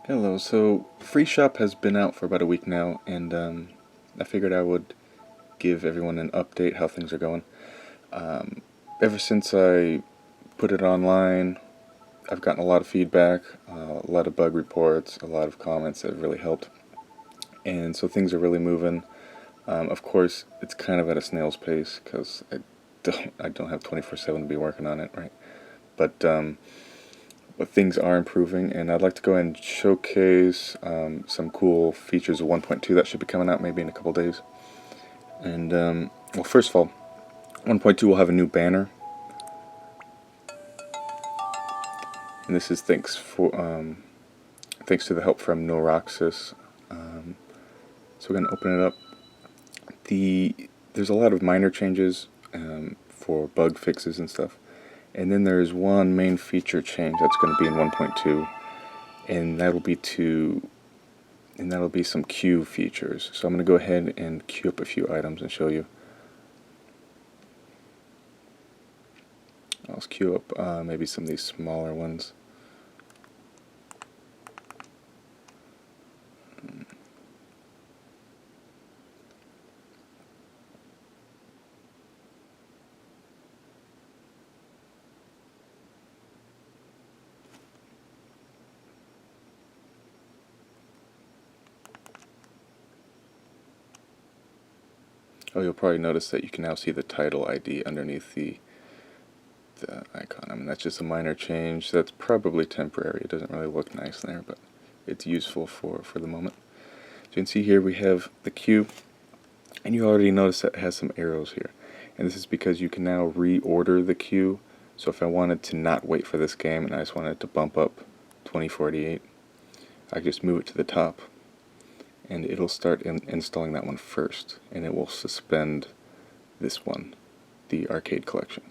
Hello, so freeShop has been out for about a week now, and I figured I would give everyone an update how things are going. Ever since I put it online, I've gotten a lot of feedback, a lot of bug reports, a lot of comments that have really helped, and so things are really moving. Of course, it's kind of at a snail's pace because I don't have 24/7 to be working on it, right? But but things are improving, and I'd like to go ahead and showcase some cool features of 1.2 that should be coming out maybe in a couple days. And well, first of all, 1.2 will have a new banner, and this is thanks to the help from Neuroxys. So we're gonna open it up. There's a lot of minor changes for bug fixes and stuff, and then there's one main feature change that's going to be in 1.2, and that'll be some queue features. So I'm going to go ahead and queue up a few items and show you. I'll queue up maybe some of these smaller ones. Oh, you'll probably notice that you can now see the title ID underneath the icon. I mean, that's just a minor change. That's probably temporary. It doesn't really look nice there, but it's useful for the moment. So you can see here we have the queue, and you already notice that it has some arrows here. And this is because you can now reorder the queue. So if I wanted to not wait for this game and I just wanted to bump up 2048, I just move it to the top, and it'll start installing that one first, and it will suspend this one, the arcade collection.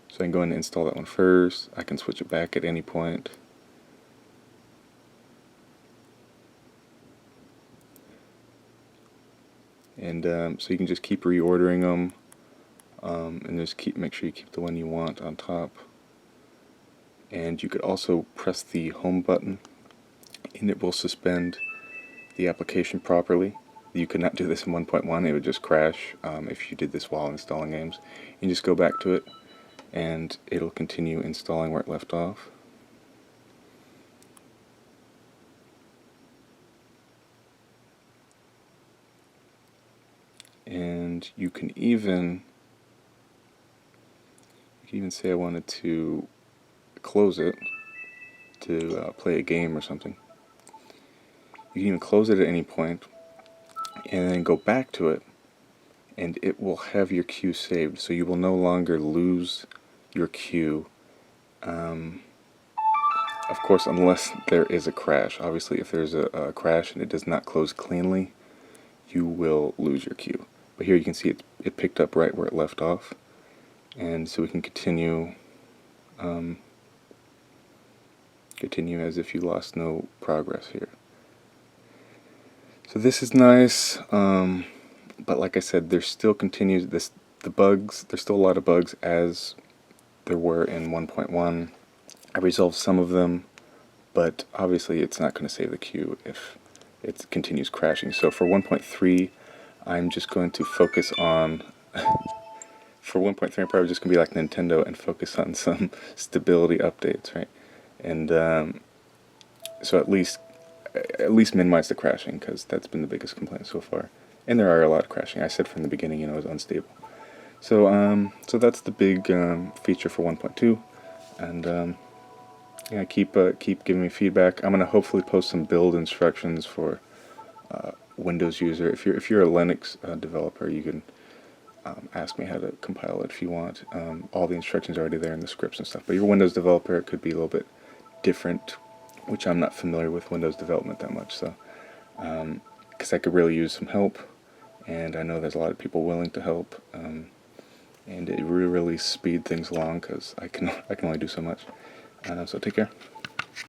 So I can go ahead and install that one first. I can switch it back at any point. And so you can just keep reordering them, and just make sure you keep the one you want on top. And you could also press the home button, and it will suspend the application properly. You could not do this in 1.1, it would just crash if you did this while installing games. You just go back to it, and it'll continue installing where it left off. And you can even say I wanted to close it to play a game or something. You can even close it at any point, and then go back to it, and it will have your queue saved, so you will no longer lose your queue. Of course, unless there is a crash. Obviously, if there's a crash and it does not close cleanly, you will lose your queue. But here you can see it picked up right where it left off, and so we can continue as if you lost no progress here. So this is nice, but like I said, there's still the bugs. There's still a lot of bugs as there were in 1.1. I resolved some of them, but obviously it's not going to save the queue if it continues crashing. So for 1.3, I'm just going to focus on for 1.3, I'm probably just going to be like Nintendo and focus on some stability updates, right? And so at least minimize the crashing, because that's been the biggest complaint so far. And there are a lot of crashing. I said from the beginning, it was unstable. So so that's the big feature for 1.2, and yeah, keep giving me feedback. I'm gonna hopefully post some build instructions for Windows user. If you're a Linux developer, you can ask me how to compile it if you want. All the instructions are already there in the scripts and stuff. But your Windows developer, it could be a little bit different, which I'm not familiar with Windows development that much. So because I could really use some help, and I know there's a lot of people willing to help. And it really speed things along, because I can only do so much. So take care.